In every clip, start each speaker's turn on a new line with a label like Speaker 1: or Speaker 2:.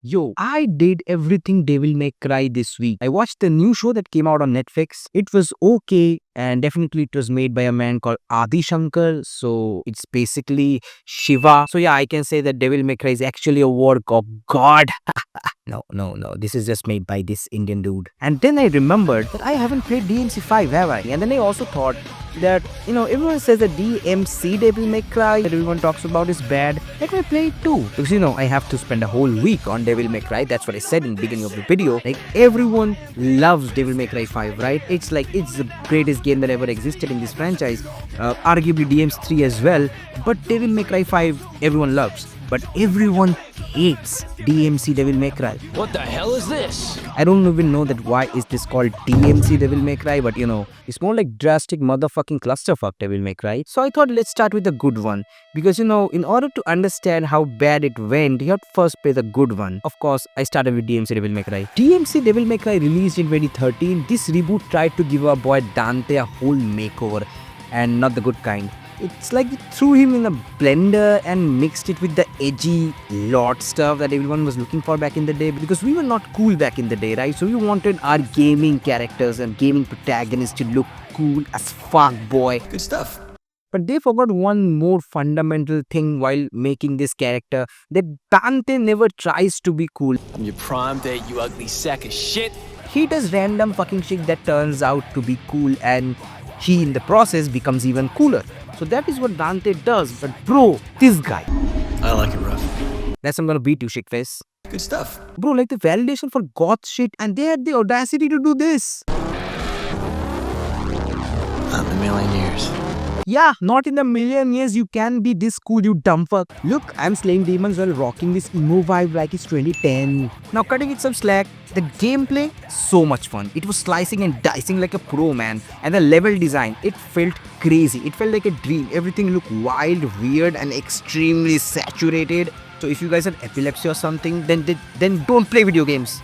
Speaker 1: Yo, I did everything Devil May Cry this week. I watched the new show that came out on Netflix. It was okay, and definitely it was made by a man called Adi Shankar. So it's basically Shiva. So yeah, I can say that Devil May Cry is actually a work of God. No. This is just made by this Indian dude. And then I remembered that I haven't played DMC 5, have I? And then I also thought that, everyone says that DMC Devil May Cry that everyone talks about is bad. Let me play it too. Because, I have to spend a whole week on Devil May Cry. That's what I said in the beginning of the video. Like, everyone loves Devil May Cry 5, right? It's like, it's the greatest game that ever existed in this franchise. Arguably DMC 3 as well. But Devil May Cry 5, everyone loves. But everyone hates DMC Devil May Cry.
Speaker 2: What the hell is this?
Speaker 1: I don't even know that why is this called DMC Devil May Cry, but it's more like drastic motherfucking clusterfuck Devil May Cry. So I thought let's start with the good one. Because in order to understand how bad it went, you have to first play the good one. Of course, I started with DMC Devil May Cry. DMC Devil May Cry released in 2013. This reboot tried to give our boy Dante a whole makeover, and not the good kind. It's like they threw him in a blender and mixed it with the edgy lot stuff that everyone was looking for back in the day, because we were not cool back in the day, right? So we wanted our gaming characters and gaming protagonists to look cool as fuck, boy.
Speaker 2: Good stuff.
Speaker 1: But they forgot one more fundamental thing while making this character, that Dante never tries to be cool.
Speaker 2: On your prom date, you ugly sack of shit.
Speaker 1: He does random fucking shit that turns out to be cool, and he in the process becomes even cooler. So that is what Dante does. But bro, this guy,
Speaker 2: I like it rough.
Speaker 1: that's I'm gonna beat you, shitface.
Speaker 2: Good stuff.
Speaker 1: Bro, like the validation for goth shit, and they had the audacity to do this.
Speaker 2: Not in a million years.
Speaker 1: Yeah, not in a million years you can be this cool, you dumb fuck. Look, I'm slaying demons while rocking this emo vibe like it's 2010. Now cutting it some slack, the gameplay, so much fun. It was slicing and dicing like a pro, man. And the level design, it felt crazy. It felt like a dream. Everything looked wild, weird, and extremely saturated. So if you guys have epilepsy or something, then don't play video games.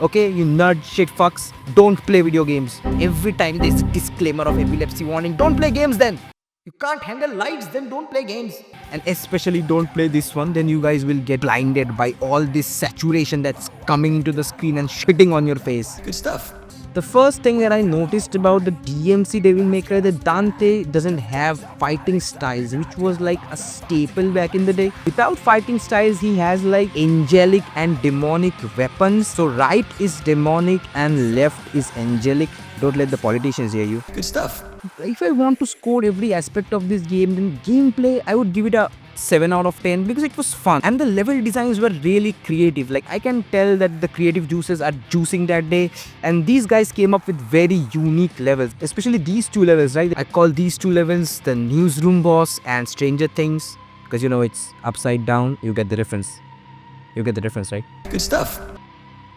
Speaker 1: Okay, you nerd shit fucks, don't play video games. Every time there's a disclaimer of epilepsy warning, don't play games then. You can't handle lights, then don't play games. And especially don't play this one, then you guys will get blinded by all this saturation that's coming into the screen and shitting on your face.
Speaker 2: Good stuff.
Speaker 1: The first thing that I noticed about the DMC Devil May Cry, that Dante doesn't have fighting styles, which was like a staple back in the day. Without fighting styles, he has like angelic and demonic weapons. So right is demonic and left is angelic. Don't let the politicians hear you.
Speaker 2: Good stuff.
Speaker 1: If I want to score every aspect of this game, then gameplay, I would give it a 7 out of 10 because it was fun and the level designs were really creative. Like, I can tell that the creative juices are juicing that day, and these guys came up with very unique levels, especially these two levels, right? I call these two levels the Newsroom Boss and Stranger Things, because it's upside down. You get the reference. You get the difference, right?
Speaker 2: Good stuff.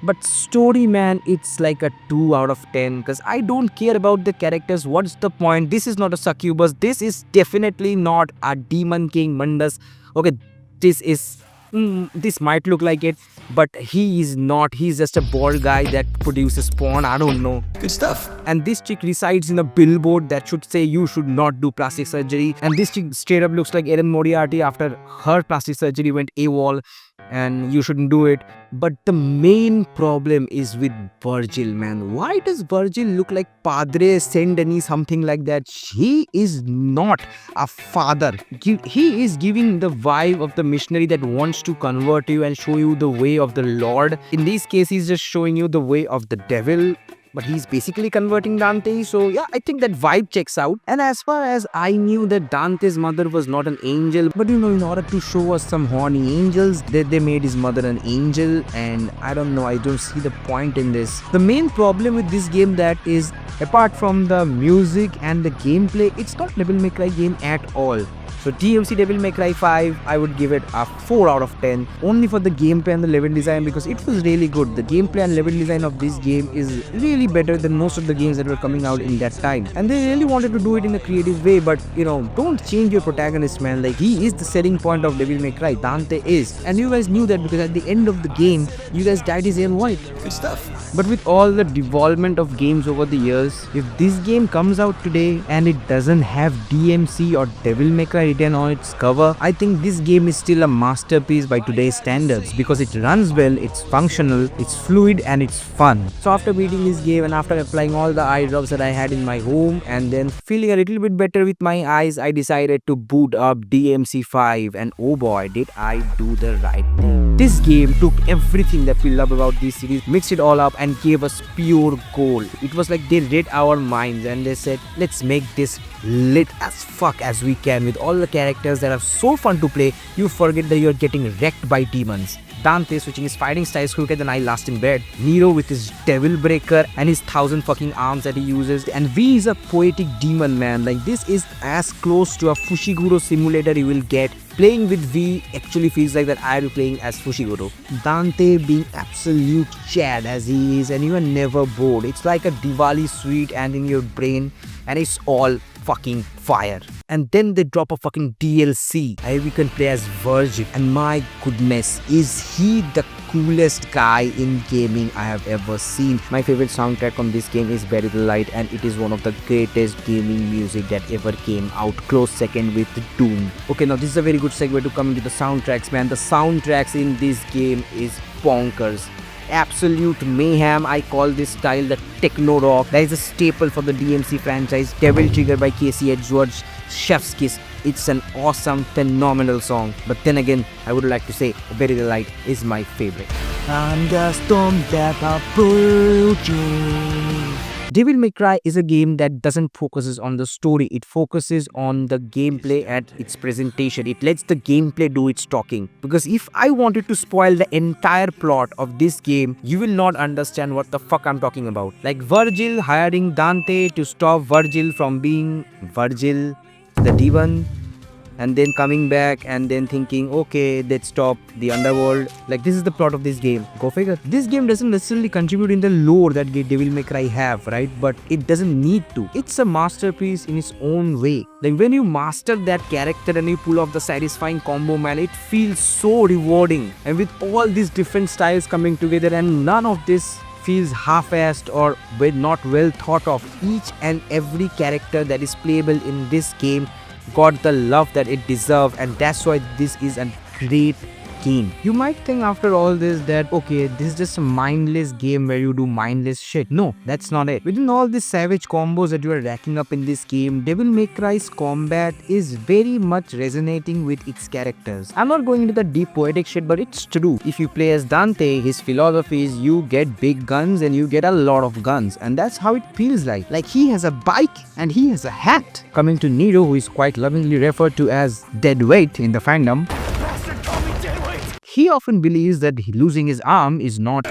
Speaker 1: But story, man, it's like a 2 out of 10 because I don't care about the characters. What's the point? This is not a succubus. This is definitely not a demon king Mandas. Okay, this might look like it, but he is not. He's just a bald guy that produces porn. I don't know.
Speaker 2: Good stuff.
Speaker 1: And this chick resides in a billboard that should say you should not do plastic surgery. And this chick straight up looks like Erin Moriarty after her plastic surgery went AWOL, and you shouldn't do it. But the main problem is with Vergil, man. Why does Vergil look like Padre Saint Denis, something like that? He is not a father. He is giving the vibe of the missionary that wants to convert you and show you the way of the Lord. In this case, he's just showing you the way of the devil. But he's basically converting Dante. So yeah, I think that vibe checks out. And as far as I knew, that Dante's mother was not an angel. But in order to show us some horny angels, they made his mother an angel. And I don't know, I don't see the point in this. The main problem with this game that is, apart from the music and the gameplay, it's not Devil May Cry game at all. So DMC Devil May Cry 5, I would give it a 4 out of 10 only for the gameplay and the level design, because it was really good. The gameplay and level design of this game is really better than most of the games that were coming out in that time. And they really wanted to do it in a creative way, but don't change your protagonist, man. Like, he is the selling point of Devil May Cry. Dante is. And you guys knew that because at the end of the game, you guys dyed his hair white.
Speaker 2: Good stuff.
Speaker 1: But with all the development of games over the years, if this game comes out today and it doesn't have DMC or Devil May Cry written on its cover, I think this game is still a masterpiece by today's standards because it runs well, it's functional, it's fluid, and it's fun. So after beating this game and after applying all the eye drops that I had in my home and then feeling a little bit better with my eyes, I decided to boot up DMC5, and oh boy, did I do the right thing. This game took everything that we love about this series, mixed it all up, and gave us pure gold. It was like they read our minds and they said, let's make this lit as fuck as we can with all the characters that are so fun to play, you forget that you're getting wrecked by demons. Dante switching his fighting styles quicker than I last in bed. Nero with his devil breaker and his 1,000 fucking arms that he uses. And V is a poetic demon, man. Like, this is as close to a Fushiguro simulator you will get. Playing with V actually feels like that I am playing as Fushiguro. Dante being absolute Chad as he is, and you are never bored. It's like a Diwali sweet and in your brain, and it's all fucking fire. And then they drop a fucking DLC. We can play as Vergil, and my goodness, is he the coolest guy in gaming I have ever seen. My favorite soundtrack on this game is Bury the Light, and it is one of the greatest gaming music that ever came out, close second with Doom. Okay, now this is a very good segue to come into the soundtracks, man. The soundtracks in this game is bonkers. Absolute mayhem. I call this style the techno rock. That is a staple for the DMC franchise. Devil Trigger by Casey Edgeworth, Chef's Kiss. It's an awesome, phenomenal song. But then again, I would like to say Bury the Light is my favorite. Thunderstorm that approaching. Devil May Cry is a game that doesn't focus on the story, it focuses on the gameplay and its presentation. It lets the gameplay do its talking. Because if I wanted to spoil the entire plot of this game, you will not understand what the fuck I'm talking about. Like Vergil hiring Dante to stop Vergil from being Vergil the demon, and then coming back and then thinking, okay, let's stop the underworld. Like, this is the plot of this game. Go figure. This game doesn't necessarily contribute in the lore that Devil May Cry have, right? But it doesn't need to. It's a masterpiece in its own way. Like, when you master that character and you pull off the satisfying combo, man, it feels so rewarding. And with all these different styles coming together, and none of this feels half-assed or not well thought of. Each and every character that is playable in this game got the love that it deserved, and that's why this is a great game. You might think after all this that, okay, this is just a mindless game where you do mindless shit. No, that's not it. Within all these savage combos that you are racking up in this game, Devil May Cry's combat is very much resonating with its characters. I'm not going into the deep poetic shit, but it's true. If you play as Dante, his philosophy is you get big guns and you get a lot of guns, and that's how it feels like. Like, he has a bike and he has a hat. Coming to Nero, who is quite lovingly referred to as Deadweight in the fandom. He often believes that losing his arm is not,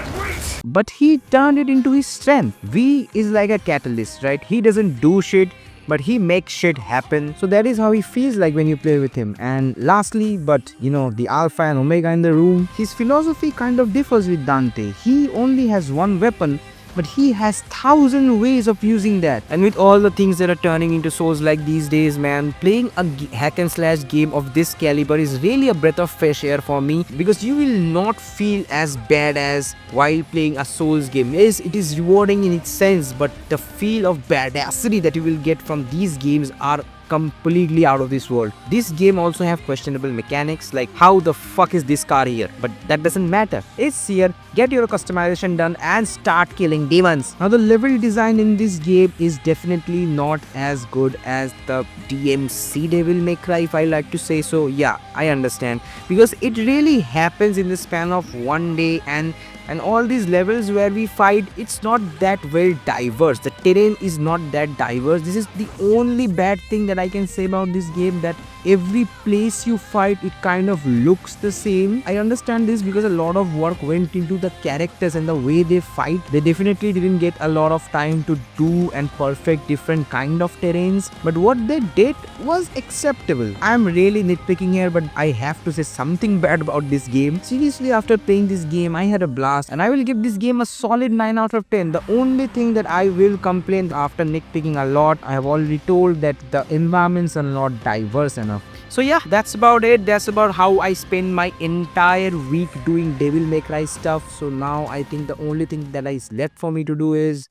Speaker 1: but he turned it into his strength. V is like a catalyst, right? He doesn't do shit, but he makes shit happen. So that is how he feels like when you play with him. And lastly, but you know, the alpha and omega in the room, his philosophy kind of differs with Dante. He only has one weapon, but he has 1,000 ways of using that. And with all the things that are turning into Souls like these days, man, playing a hack and slash game of this caliber is really a breath of fresh air for me, because you will not feel as bad as while playing a Souls game. Yes, it is rewarding in its sense, but the feel of badassery that you will get from these games are completely out of this world. This game also have questionable mechanics, like how the fuck is this car here? But that doesn't matter. It's here. Get your customization done and start killing demons. Now, the level design in this game is definitely not as good as the DMC Devil May Cry, if I like to say so. Yeah, I understand, because it really happens in the span of one day, and all these levels where we fight, it's not that well diverse. The terrain is not that diverse. This is the only bad thing that I can say about this game, that every place you fight, it kind of looks the same. I understand this because a lot of work went into the characters and the way they fight. They definitely didn't get a lot of time to do and perfect different kind of terrains, but what they did was acceptable. I'm really nitpicking here, but I have to say something bad about this game. Seriously, after playing this game, I had a blast, and I will give this game a solid 9 out of 10. The only thing that I will complain after nitpicking a lot, I have already told that the environments are not diverse enough. So yeah, that's about it. That's about how I spend my entire week doing Devil May Cry stuff. So now I think the only thing that is left for me to do is,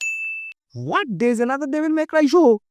Speaker 1: what? There's another Devil May Cry show?